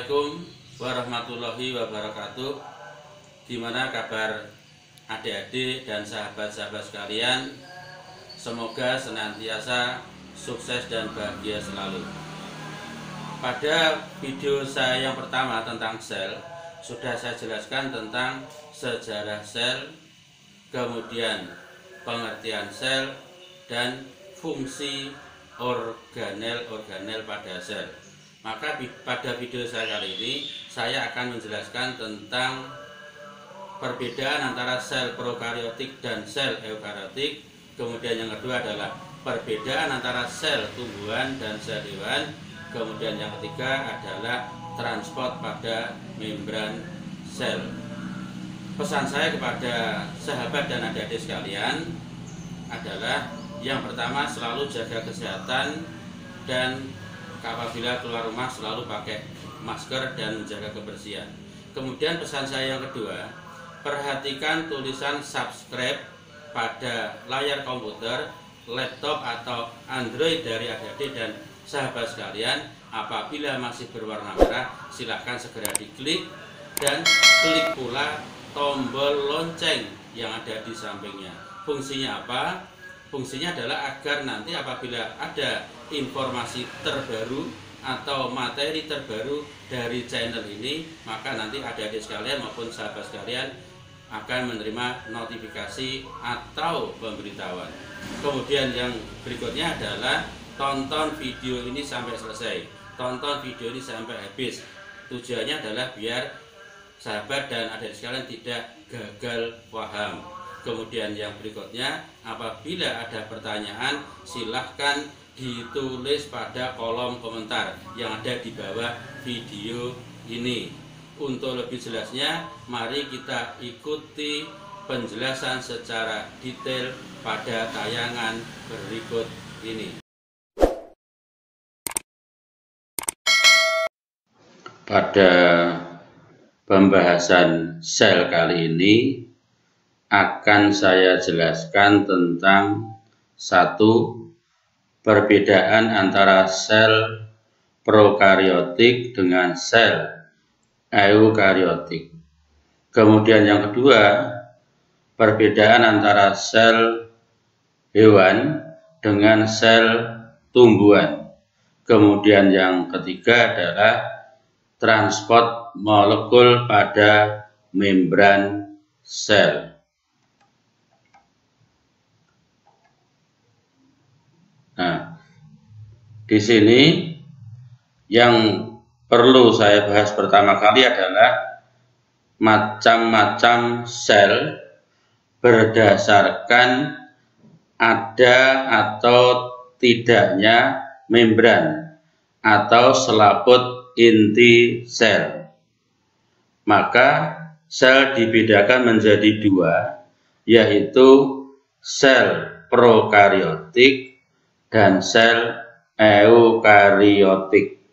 Assalamualaikum warahmatullahi wabarakatuh. Gimana kabar adik-adik dan sahabat-sahabat sekalian? Semoga senantiasa sukses dan bahagia selalu. Pada video saya yang pertama tentang sel, sudah saya jelaskan tentang sejarah sel, kemudian pengertian sel, dan fungsi organel-organel pada sel. Maka pada video saya kali ini saya akan menjelaskan tentang perbedaan antara sel prokariotik dan sel eukariotik. Kemudian yang kedua adalah perbedaan antara sel tumbuhan dan sel hewan. Kemudian yang ketiga adalah transport pada membran sel. Pesan saya kepada sahabat dan adik-adik sekalian adalah yang pertama, selalu jaga kesehatan dan apabila keluar rumah selalu pakai masker dan menjaga kebersihan. Kemudian pesan saya yang kedua, perhatikan tulisan subscribe pada layar komputer, laptop atau Android dari adik-adik dan sahabat sekalian. Apabila masih berwarna merah, silahkan segera diklik dan klik pula tombol lonceng yang ada di sampingnya. Fungsinya apa? Fungsinya adalah agar nanti apabila ada informasi terbaru atau materi terbaru dari channel ini, maka nanti adik-adik sekalian maupun sahabat sekalian akan menerima notifikasi atau pemberitahuan. Kemudian yang berikutnya adalah tonton video ini sampai selesai. Tonton video ini sampai habis. Tujuannya adalah biar sahabat dan adik-adik sekalian tidak gagal paham. Kemudian yang berikutnya, apabila ada pertanyaan silahkan ditulis pada kolom komentar yang ada di bawah video ini. Untuk lebih jelasnya, mari kita ikuti penjelasan secara detail pada tayangan berikut ini. Pada pembahasan sel kali ini akan saya jelaskan tentang satu, perbedaan antara sel prokariotik dengan sel eukariotik. Kemudian yang kedua, perbedaan antara sel hewan dengan sel tumbuhan. Kemudian yang ketiga adalah transport molekul pada membran sel. Nah, di sini yang perlu saya bahas pertama kali adalah macam-macam sel berdasarkan ada atau tidaknya membran atau selaput inti sel. Maka sel dibedakan menjadi dua, yaitu sel prokariotik dan sel eukariotik.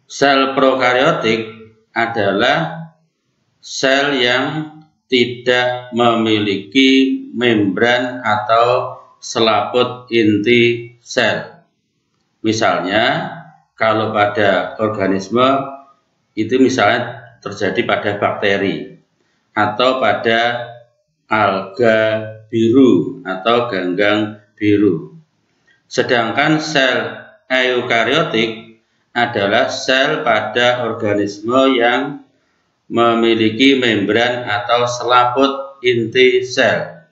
Sel prokariotik adalah sel yang tidak memiliki membran atau selaput inti sel. Misalnya, kalau pada organisme itu misalnya terjadi pada bakteri atau pada alga biru atau ganggang biru. Sedangkan sel eukariotik adalah sel pada organisme yang memiliki membran atau selaput inti sel.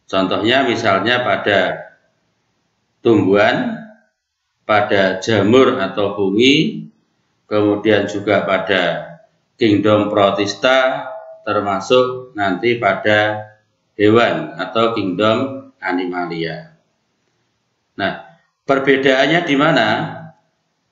Contohnya misalnya pada tumbuhan, pada jamur atau fungi, kemudian juga pada kingdom protista, termasuk nanti pada hewan atau kingdom animalia. Nah, perbedaannya di mana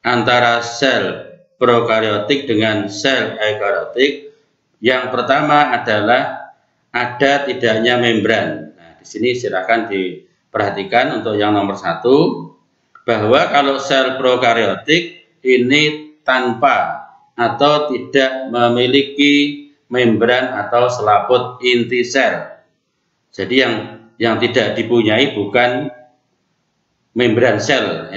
antara sel prokariotik dengan sel eukariotik? Yang pertama adalah ada tidaknya membran. Nah, di sini silakan diperhatikan untuk yang nomor satu, bahwa kalau sel prokariotik ini tanpa atau tidak memiliki membran atau selaput inti sel. Jadi yang tidak dipunyai bukan membran sel,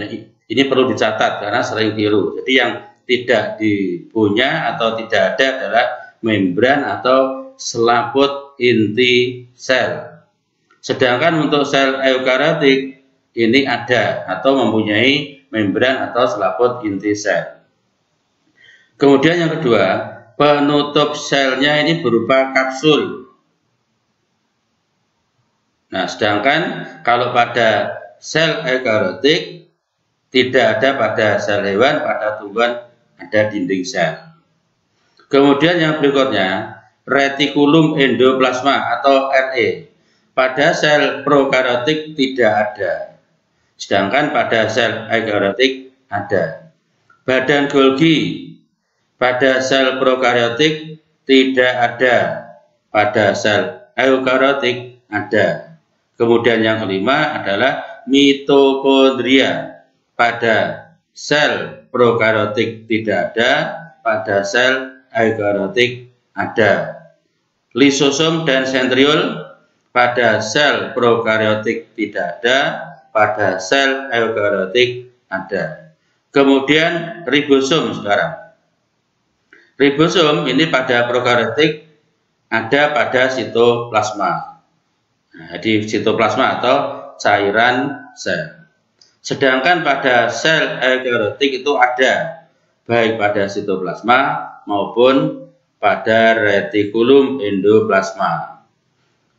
Ini perlu dicatat karena sering keliru. Jadi yang tidak dipunya atau tidak ada adalah membran atau selaput inti sel. Sedangkan untuk sel eukariotik ini ada atau mempunyai membran atau selaput inti sel. Kemudian yang kedua, penutup selnya ini berupa kapsul. Nah, sedangkan kalau pada sel eukariotik tidak ada pada sel hewan, pada tumbuhan ada dinding sel. Kemudian yang berikutnya, retikulum endoplasma atau RE. Pada sel prokaryotik tidak ada. Sedangkan pada sel eukaryotik ada. Badan Golgi pada sel prokaryotik tidak ada. Pada sel eukaryotik ada. Kemudian yang kelima adalah mitokondria. Pada sel prokaryotik tidak ada, pada sel eukaryotik ada. Lisosom dan sentriol pada sel prokaryotik tidak ada, pada sel eukaryotik ada. Kemudian ribosom sekarang. Ribosom ini pada prokaryotik ada pada sitoplasma. Nah, di sitoplasma atau cairan sel. Sedangkan pada sel eukaryotik itu ada baik pada sitoplasma maupun pada retikulum endoplasma.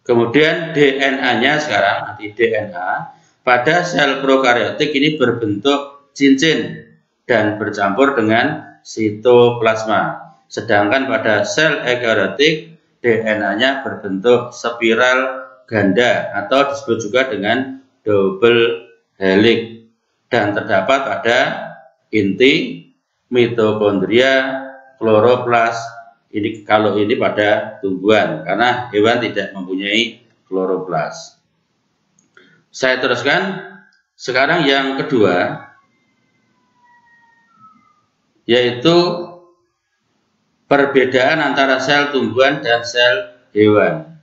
Kemudian DNA-nya sekarang, nanti DNA pada sel prokaryotik ini berbentuk cincin dan bercampur dengan sitoplasma. Sedangkan pada sel eukaryotik DNA-nya berbentuk spiral ganda atau disebut juga dengan double helix dan terdapat pada inti, mitokondria, kloroplas. Ini kalau ini pada tumbuhan karena hewan tidak mempunyai kloroplas. Saya teruskan. Sekarang yang kedua yaitu perbedaan antara sel tumbuhan dan sel hewan.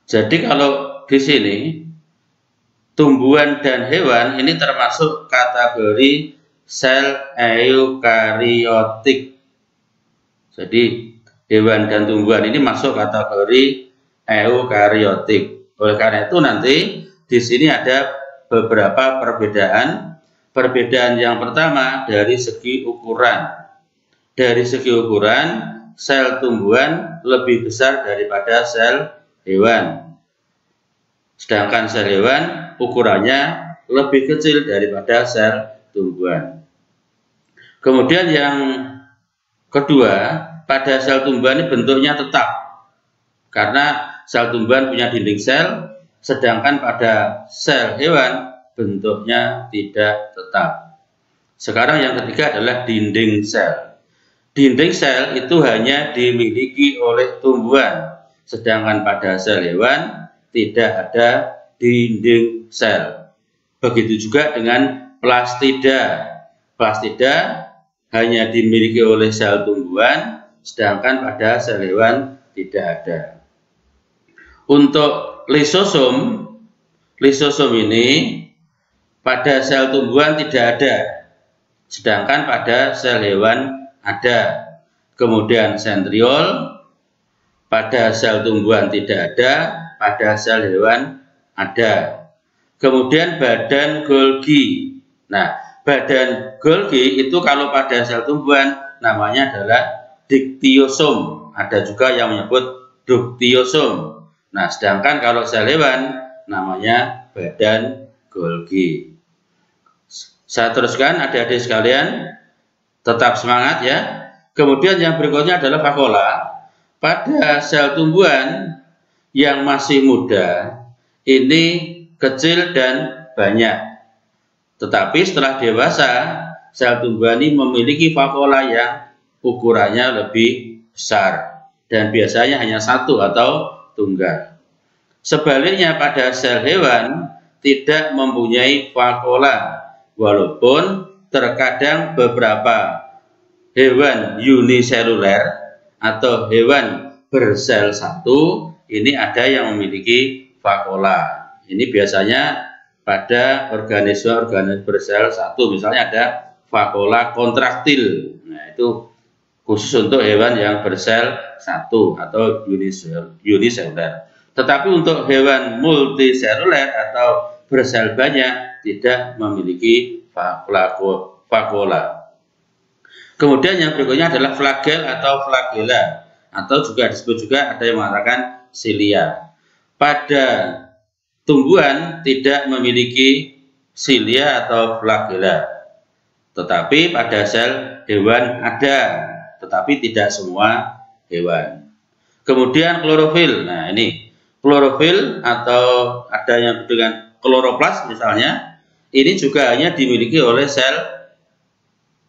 Jadi kalau di sini tumbuhan dan hewan ini termasuk kategori sel eukariotik. Jadi hewan dan tumbuhan ini masuk kategori eukariotik. Oleh karena itu nanti di sini ada beberapa perbedaan. Perbedaan yang pertama dari segi ukuran. Dari segi ukuran, sel tumbuhan lebih besar daripada sel hewan. Sedangkan sel hewan ukurannya lebih kecil daripada sel tumbuhan. Kemudian yang kedua, pada sel tumbuhan ini bentuknya tetap. Karena sel tumbuhan punya dinding sel, sedangkan pada sel hewan bentuknya tidak tetap. Sekarang yang ketiga adalah dinding sel. Dinding sel itu hanya dimiliki oleh tumbuhan, sedangkan pada sel hewan tidak ada dinding sel. Begitu juga dengan plastida. Plastida hanya dimiliki oleh sel tumbuhan, sedangkan pada sel hewan tidak ada. Untuk lisosom, lisosom ini pada sel tumbuhan tidak ada, sedangkan pada sel hewan ada. Kemudian sentriol pada sel tumbuhan tidak ada, pada sel hewan ada. Kemudian badan Golgi. Nah, badan Golgi itu kalau pada sel tumbuhan namanya adalah diktiosom. Ada juga yang menyebut duktiosom. Nah, sedangkan kalau sel hewan namanya badan Golgi. Saya teruskan adik-adik sekalian. Tetap semangat ya. Kemudian yang berikutnya adalah vakuola. Pada sel tumbuhan yang masih muda ini kecil dan banyak. Tetapi setelah dewasa, sel tumbuhan ini memiliki vakuola yang ukurannya lebih besar dan biasanya hanya satu atau tunggal. Sebaliknya pada sel hewan tidak mempunyai vakuola, walaupun terkadang beberapa hewan uniseluler atau hewan bersel satu ini ada yang memiliki vakuola. Ini biasanya pada organisme bersel satu, misalnya ada vakuola kontraktil. Nah, itu khusus untuk hewan yang bersel satu atau uniseluler. Tetapi untuk hewan multiseluler atau bersel banyak tidak memiliki vakuola. Kemudian yang berikutnya adalah flagel atau flagella, atau juga disebut juga ada yang mengatakan silia. Pada tumbuhan tidak memiliki silia atau flagella, tetapi pada sel hewan ada, tetapi tidak semua hewan. Kemudian klorofil. Nah, ini klorofil atau ada yang dengan kloroplas misalnya, ini juga hanya dimiliki oleh sel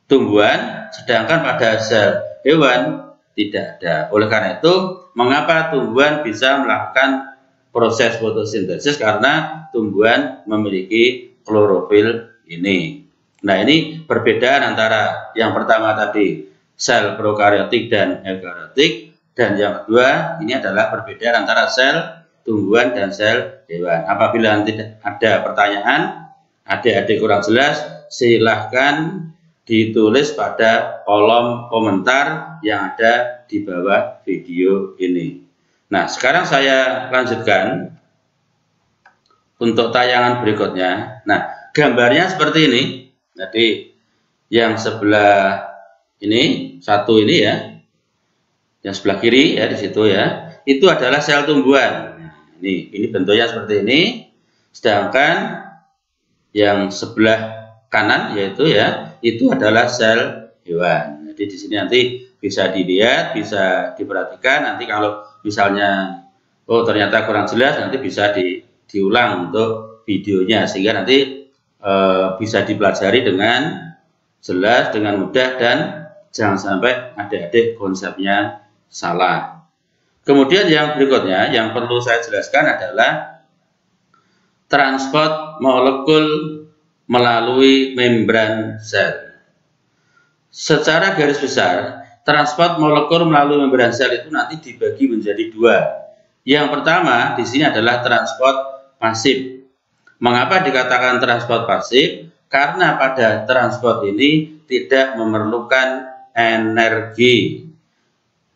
tumbuhan, sedangkan pada sel hewan tidak ada. Oleh karena itu, mengapa tumbuhan bisa melakukan proses fotosintesis? Karena tumbuhan memiliki klorofil ini. Nah, ini perbedaan antara yang pertama tadi sel prokariotik dan eukariotik, dan yang kedua ini adalah perbedaan antara sel tumbuhan dan sel hewan. Apabila nanti ada pertanyaan, adik-adik kurang jelas, silahkan ditulis pada kolom komentar yang ada di bawah video ini. Nah, sekarang saya lanjutkan untuk tayangan berikutnya. Nah, gambarnya seperti ini. Jadi yang sebelah ini, satu ini ya, yang sebelah kiri ya di situ ya, itu adalah sel tumbuhan. Ini bentuknya seperti ini. Sedangkan yang sebelah kanan yaitu ya, itu adalah sel hewan. Jadi di sini nanti bisa dilihat, bisa diperhatikan. Nanti kalau misalnya oh ternyata kurang jelas, nanti bisa diulang untuk videonya sehingga nanti bisa dipelajari dengan jelas, dengan mudah, dan jangan sampai adik-adik konsepnya salah. Kemudian yang berikutnya yang perlu saya jelaskan adalah transport molekul melalui membran sel. Secara garis besar, transport molekul melalui membran sel itu nanti dibagi menjadi dua. Yang pertama di sini adalah transport pasif. Mengapa dikatakan transport pasif? Karena pada transport ini tidak memerlukan energi.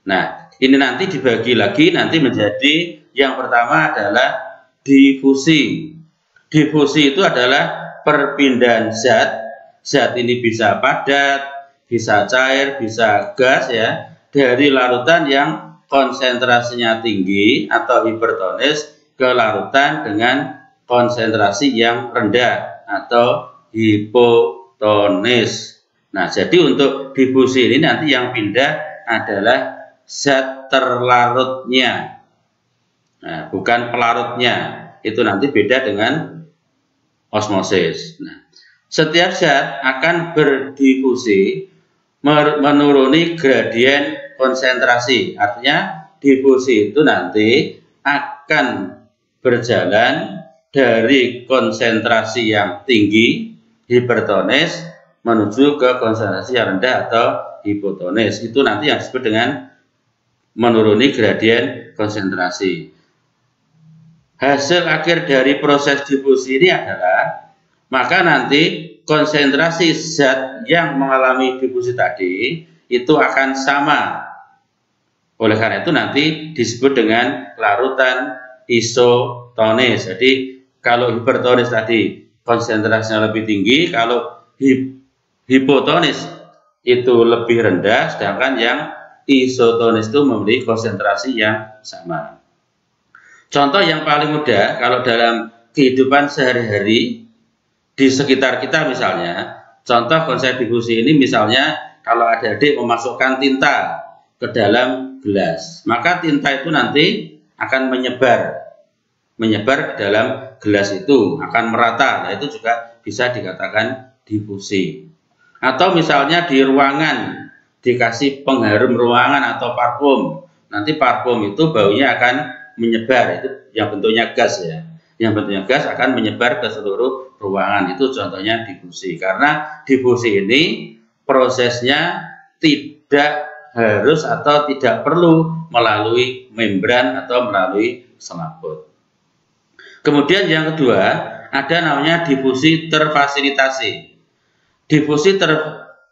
Nah, ini nanti dibagi lagi nanti menjadi yang pertama adalah difusi. Difusi itu adalah perpindahan zat. Zat ini bisa padat, bisa cair, bisa gas ya, dari larutan yang konsentrasinya tinggi atau hipertonis ke larutan dengan konsentrasi yang rendah atau hipotonis. Nah, jadi untuk difusi ini nanti yang pindah adalah zat terlarutnya. Nah, bukan pelarutnya. Itu nanti beda dengan osmosis. Nah, setiap zat akan berdifusi menuruni gradien konsentrasi. Artinya difusi itu nanti akan berjalan dari konsentrasi yang tinggi, hipertonis, menuju ke konsentrasi yang rendah atau hipotonis. Itu nanti yang disebut dengan menuruni gradien konsentrasi. Hasil akhir dari proses difusi ini adalah, maka nanti konsentrasi zat yang mengalami difusi tadi itu akan sama. Oleh karena itu nanti disebut dengan larutan isotonis. Jadi kalau hipertonis tadi konsentrasinya lebih tinggi, kalau hipotonis itu lebih rendah, sedangkan yang isotonis itu memiliki konsentrasi yang sama. Contoh yang paling mudah, kalau dalam kehidupan sehari-hari di sekitar kita misalnya, contoh konsep difusi ini misalnya kalau adik-adik memasukkan tinta ke dalam gelas, maka tinta itu nanti akan menyebar ke dalam gelas itu, akan merata. Nah, itu juga bisa dikatakan difusi. Atau misalnya di ruangan dikasih pengharum ruangan atau parfum, nanti parfum itu baunya akan menyebar, itu yang bentuknya gas ya, yang bentuknya gas akan menyebar ke seluruh ruangan. Itu contohnya difusi. Karena difusi ini prosesnya tidak harus atau tidak perlu melalui membran atau melalui selaput. Kemudian yang kedua ada namanya difusi terfasilitasi. Difusi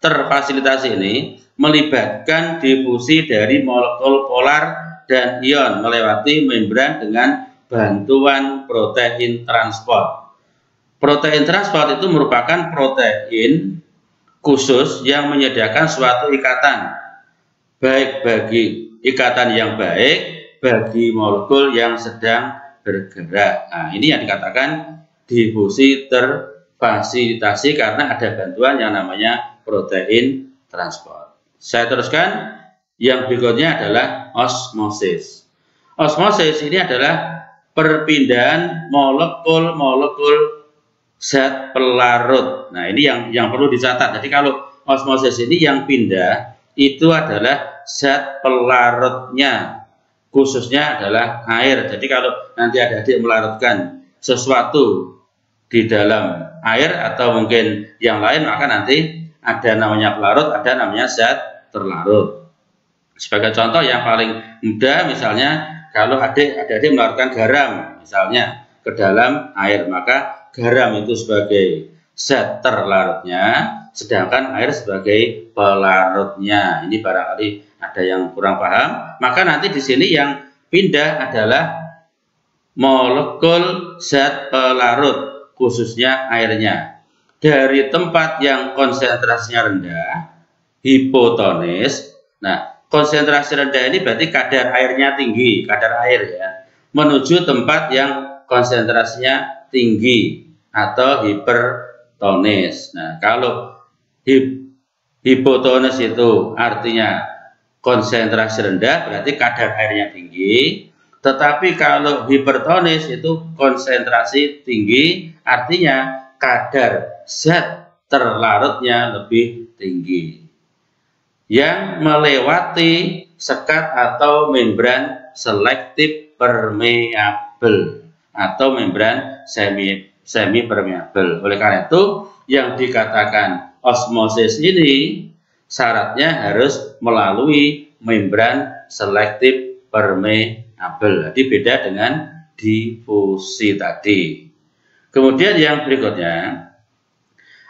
terfasilitasi ini melibatkan difusi dari molekul polar dan ion melewati membran dengan bantuan protein transport. Protein transport itu merupakan protein khusus yang menyediakan suatu ikatan, baik bagi ikatan yang baik bagi molekul yang sedang bergerak. Nah, ini yang dikatakan difusi terfasilitasi karena ada bantuan yang namanya protein transport. Saya teruskan, yang berikutnya adalah osmosis. Osmosis ini adalah perpindahan molekul-molekul zat pelarut. Nah, ini yang perlu dicatat. Jadi kalau osmosis ini yang pindah itu adalah zat pelarutnya, khususnya adalah air. Jadi kalau nanti adik-adik melarutkan sesuatu di dalam air atau mungkin yang lain, maka nanti ada namanya pelarut, ada namanya zat terlarut. Sebagai contoh yang paling mudah, misalnya kalau adik-adik melarutkan garam misalnya ke dalam air, maka garam itu sebagai zat terlarutnya, sedangkan air sebagai pelarutnya. Ini barangkali ada yang kurang paham. Maka nanti di sini yang pindah adalah molekul zat pelarut, khususnya airnya, dari tempat yang konsentrasinya rendah, hipotonis. Nah, konsentrasi rendah ini berarti kadar airnya tinggi, kadar air ya, menuju tempat yang konsentrasinya tinggi atau hipertonis. Nah, kalau hipotonis itu artinya konsentrasi rendah, berarti kadar airnya tinggi. Tetapi kalau hipertonis itu konsentrasi tinggi, artinya kadar zat terlarutnya lebih tinggi, yang melewati sekat atau membran selektif permeabel atau membran semi permeabel. Oleh karena itu, yang dikatakan osmosis ini syaratnya harus melalui membran selektif permeabel. Jadi beda dengan difusi tadi. Kemudian yang berikutnya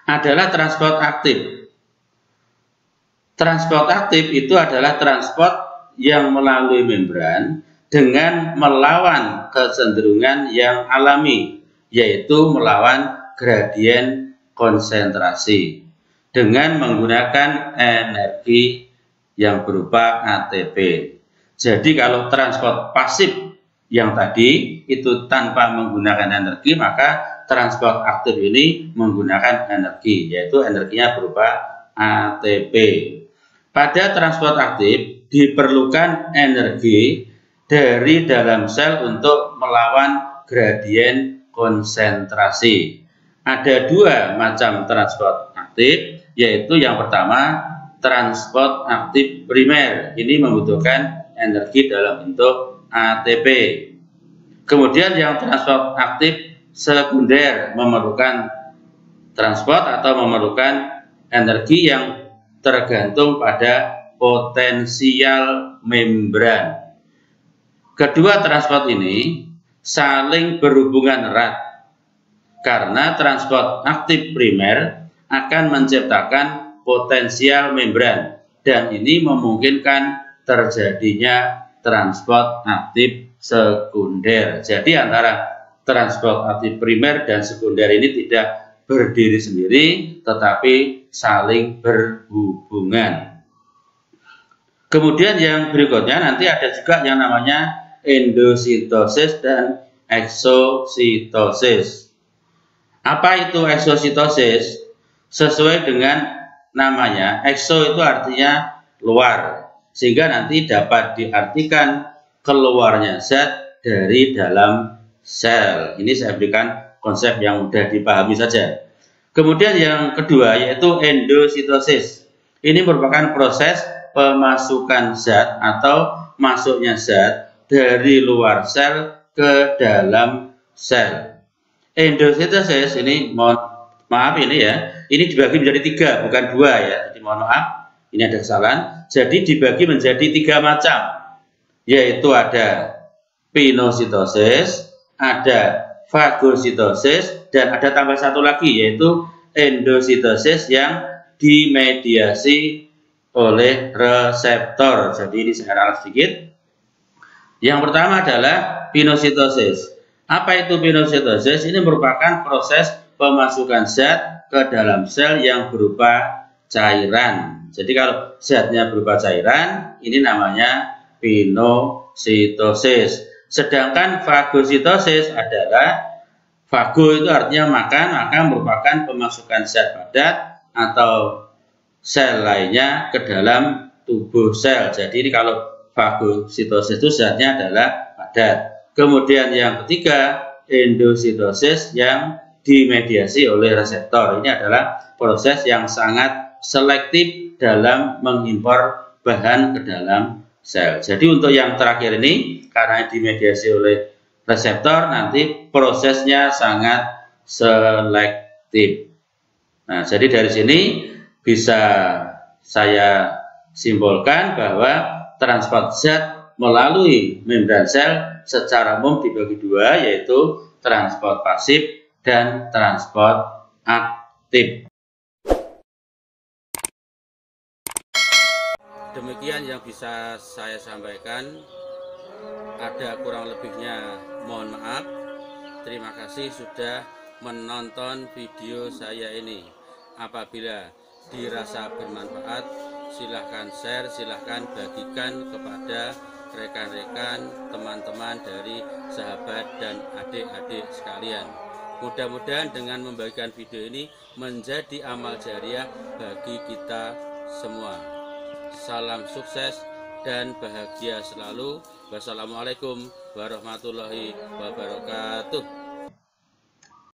adalah transport aktif. Transport aktif itu adalah transport yang melalui membran dengan melawan kecenderungan yang alami, yaitu melawan gradien konsentrasi dengan menggunakan energi yang berupa ATP. Jadi kalau transport pasif yang tadi itu tanpa menggunakan energi, maka transport aktif ini menggunakan energi, yaitu energinya berupa ATP. Pada transport aktif diperlukan energi dari dalam sel untuk melawan gradien konsentrasi. Ada dua macam transport aktif, yaitu yang pertama transport aktif primer. Ini membutuhkan energi dalam bentuk ATP. Kemudian yang transport aktif sekunder memerlukan transport atau memerlukan energi yang tergantung pada potensial membran. Kedua transport ini saling berhubungan erat karena transport aktif primer akan menciptakan potensial membran dan ini memungkinkan terjadinya transport aktif sekunder. Jadi antara transport aktif primer dan sekunder ini tidak berdiri sendiri tetapi saling berhubungan. Kemudian yang berikutnya nanti ada juga yang namanya endositosis dan eksositosis. Apa itu eksositosis? Sesuai dengan namanya, ekso itu artinya luar, sehingga nanti dapat diartikan keluarnya zat dari dalam sel. Ini saya berikan konsep yang mudah dipahami saja. Kemudian yang kedua yaitu endositosis. Ini merupakan proses pemasukan zat atau masuknya zat dari luar sel ke dalam sel. Endositosis ini, maaf ini ya, ini dibagi menjadi tiga, bukan dua ya. Jadi mohon maaf, ini ada kesalahan. Jadi dibagi menjadi tiga macam, yaitu ada pinositosis, ada fagositosis, dan ada tambah satu lagi yaitu endositosis yang dimediasi oleh reseptor. Jadi ini saya ralat sedikit. Yang pertama adalah pinositosis. Apa itu pinositosis? Ini merupakan proses pemasukan zat ke dalam sel yang berupa cairan. Jadi kalau zatnya berupa cairan, ini namanya pinositosis. Sedangkan fagositosis adalah, fago itu artinya makan, maka merupakan pemasukan zat padat atau sel lainnya ke dalam tubuh sel. Jadi ini kalau fagositosis itu zatnya adalah padat. Kemudian yang ketiga, endositosis yang dimediasi oleh reseptor. Ini adalah proses yang sangat selektif dalam mengimpor bahan ke dalam sel. Jadi untuk yang terakhir ini, karena dimediasi oleh reseptor, nanti prosesnya sangat selektif. Nah, jadi dari sini bisa saya simpulkan bahwa transport zat melalui membran sel secara umum dibagi dua, yaitu transport pasif dan transport aktif. Demikian yang bisa saya sampaikan. Ada kurang lebihnya mohon maaf. Terima kasih sudah menonton video saya ini. Apabila dirasa bermanfaat, silahkan share, silahkan bagikan kepada rekan-rekan, teman-teman dari sahabat dan adik-adik sekalian. Mudah-mudahan dengan membagikan video ini menjadi amal jariah bagi kita semua. Salam sukses dan bahagia selalu. Wassalamualaikum warahmatullahi wabarakatuh.